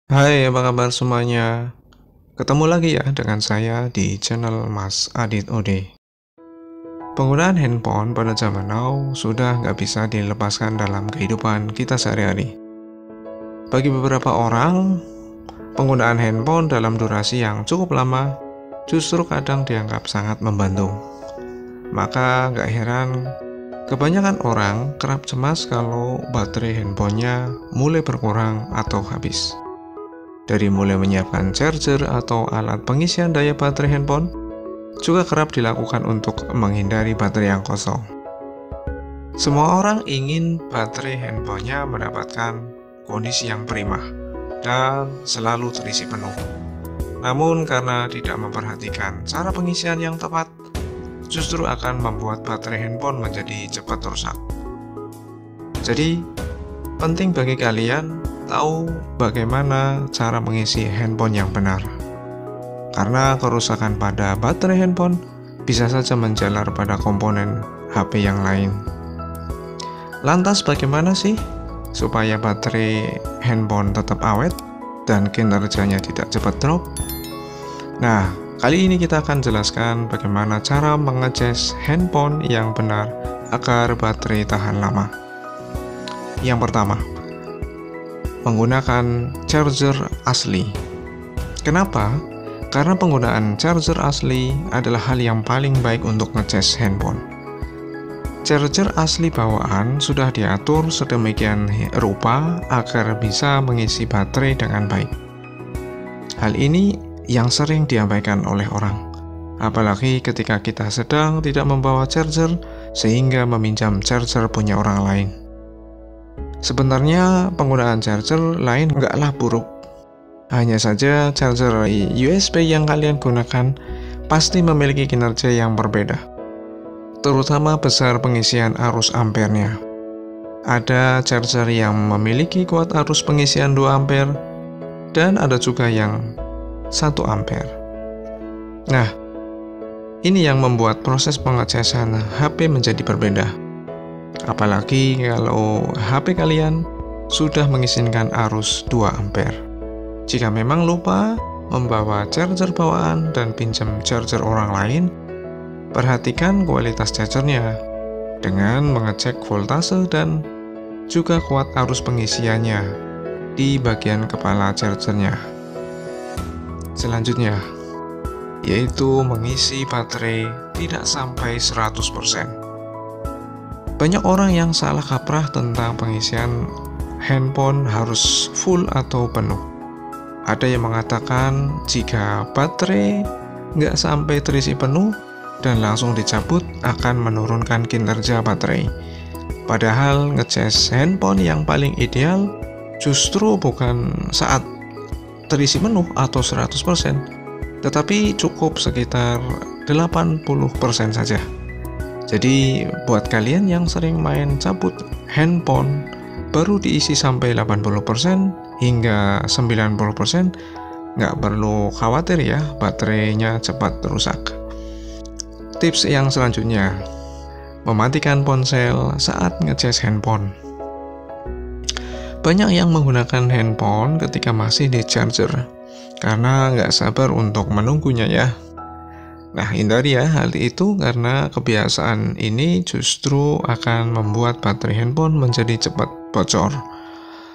Hai, apa kabar semuanya? Ketemu lagi ya dengan saya di channel Mas Adit Ode. Penggunaan handphone pada zaman now sudah nggak bisa dilepaskan dalam kehidupan kita sehari-hari. Bagi beberapa orang, penggunaan handphone dalam durasi yang cukup lama justru kadang dianggap sangat membantu. Maka nggak heran, kebanyakan orang kerap cemas kalau baterai handphonenya mulai berkurang atau habis. Dari mulai menyiapkan charger atau alat pengisian daya baterai handphone, juga kerap dilakukan untuk menghindari baterai yang kosong. Semua orang ingin baterai handphonenya mendapatkan kondisi yang prima dan selalu terisi penuh. Namun karena tidak memperhatikan cara pengisian yang tepat, justru akan membuat baterai handphone menjadi cepat rusak. Jadi, penting bagi kalian tahu bagaimana cara mengisi handphone yang benar. Karena kerusakan pada baterai handphone bisa saja menjalar pada komponen HP yang lain. Lantas bagaimana sih supaya baterai handphone tetap awet dan kinerjanya tidak cepat drop? Nah, kali ini kita akan jelaskan bagaimana cara mengecas handphone yang benar agar baterai tahan lama. Yang pertama, menggunakan charger asli. Kenapa? Karena penggunaan charger asli adalah hal yang paling baik untuk ngecas handphone. Charger asli bawaan sudah diatur sedemikian rupa agar bisa mengisi baterai dengan baik. Hal ini yang sering diabaikan oleh orang, apalagi ketika kita sedang tidak membawa charger sehingga meminjam charger punya orang lain. Sebenarnya penggunaan charger lain enggaklah buruk. Hanya saja charger USB yang kalian gunakan pasti memiliki kinerja yang berbeda, terutama besar pengisian arus ampernya. Ada charger yang memiliki kuat arus pengisian 2 ampere dan ada juga yang 1 ampere. Nah, ini yang membuat proses pengecasan HP menjadi berbeda. Apalagi kalau HP kalian sudah mengizinkan arus 2 ampere. Jika memang lupa membawa charger bawaan dan pinjam charger orang lain, perhatikan kualitas chargernya dengan mengecek voltase dan juga kuat arus pengisiannya di bagian kepala chargernya. Selanjutnya, yaitu mengisi baterai tidak sampai 100%. Banyak orang yang salah kaprah tentang pengisian handphone harus full atau penuh. Ada yang mengatakan jika baterai nggak sampai terisi penuh dan langsung dicabut akan menurunkan kinerja baterai. Padahal ngecas handphone yang paling ideal justru bukan saat terisi penuh atau 100%, tetapi cukup sekitar 80% saja. Jadi buat kalian yang sering main cabut handphone baru diisi sampai 80% hingga 90%, nggak perlu khawatir ya baterainya cepat rusak. Tips yang selanjutnya, mematikan ponsel saat ngecas handphone. Banyak yang menggunakan handphone ketika masih di charger karena nggak sabar untuk menunggunya ya. Nah, hindari ya hal itu karena kebiasaan ini justru akan membuat baterai handphone menjadi cepat bocor.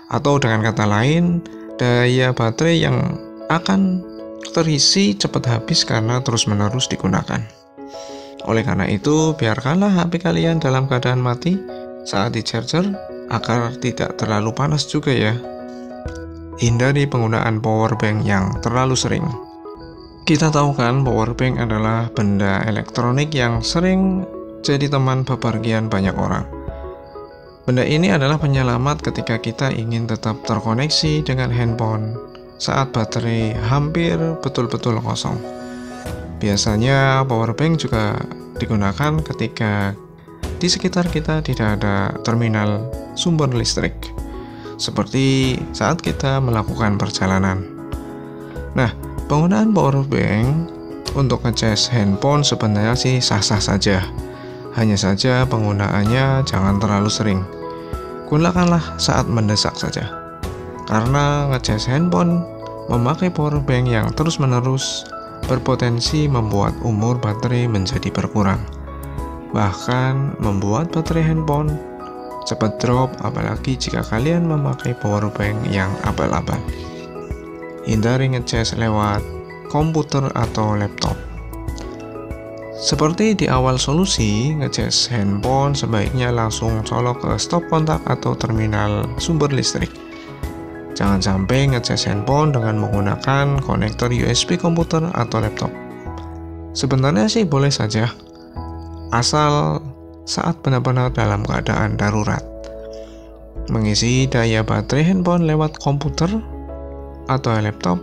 Atau dengan kata lain, daya baterai yang akan terisi cepat habis karena terus-menerus digunakan. Oleh karena itu, biarkanlah HP kalian dalam keadaan mati saat di charger agar tidak terlalu panas juga ya. Hindari penggunaan power bank yang terlalu sering. Kita tahu kan power bank adalah benda elektronik yang sering jadi teman bepergian banyak orang. Benda ini adalah penyelamat ketika kita ingin tetap terkoneksi dengan handphone saat baterai hampir betul-betul kosong. Biasanya power bank juga digunakan ketika di sekitar kita tidak ada terminal sumber listrik, seperti saat kita melakukan perjalanan. Nah, penggunaan power bank untuk ngecas handphone sebenarnya sih sah-sah saja. Hanya saja penggunaannya jangan terlalu sering. Gunakanlah saat mendesak saja. Karena ngecas handphone memakai power bank yang terus-menerus berpotensi membuat umur baterai menjadi berkurang. Bahkan membuat baterai handphone cepat drop, apalagi jika kalian memakai power bank yang abal-abal. Hindari ngecas lewat komputer atau laptop. Seperti di awal solusi, ngecas handphone sebaiknya langsung colok ke stop kontak atau terminal sumber listrik. Jangan sampai ngecas handphone dengan menggunakan konektor USB komputer atau laptop. Sebenarnya sih boleh saja, asal saat benar-benar dalam keadaan darurat. Mengisi daya baterai handphone lewat komputer atau laptop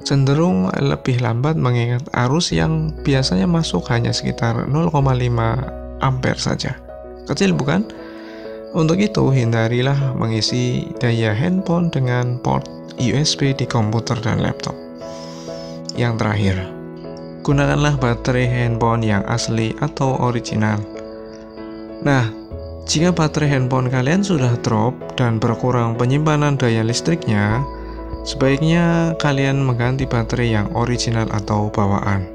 cenderung lebih lambat mengingat arus yang biasanya masuk hanya sekitar 0,5 ampere saja. Kecil bukan? Untuk itu, hindarilah mengisi daya handphone dengan port USB di komputer dan laptop. Yang terakhir, gunakanlah baterai handphone yang asli atau original. Nah, jika baterai handphone kalian sudah drop dan berkurang penyimpanan daya listriknya, sebaiknya kalian mengganti baterai yang original atau bawaan.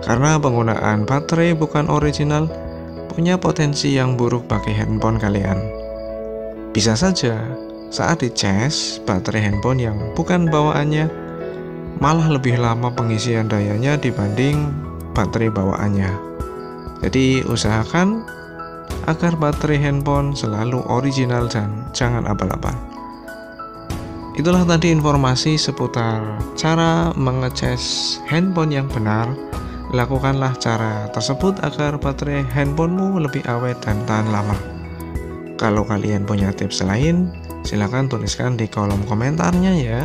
Karena penggunaan baterai bukan original punya potensi yang buruk bagi handphone kalian. Bisa saja saat dicas, baterai handphone yang bukan bawaannya malah lebih lama pengisian dayanya dibanding baterai bawaannya. Jadi usahakan agar baterai handphone selalu original dan jangan abal-abal. Itulah tadi informasi seputar cara mengecas handphone yang benar. Lakukanlah cara tersebut agar baterai handphonemu lebih awet dan tahan lama. Kalau kalian punya tips lain, silahkan tuliskan di kolom komentarnya ya.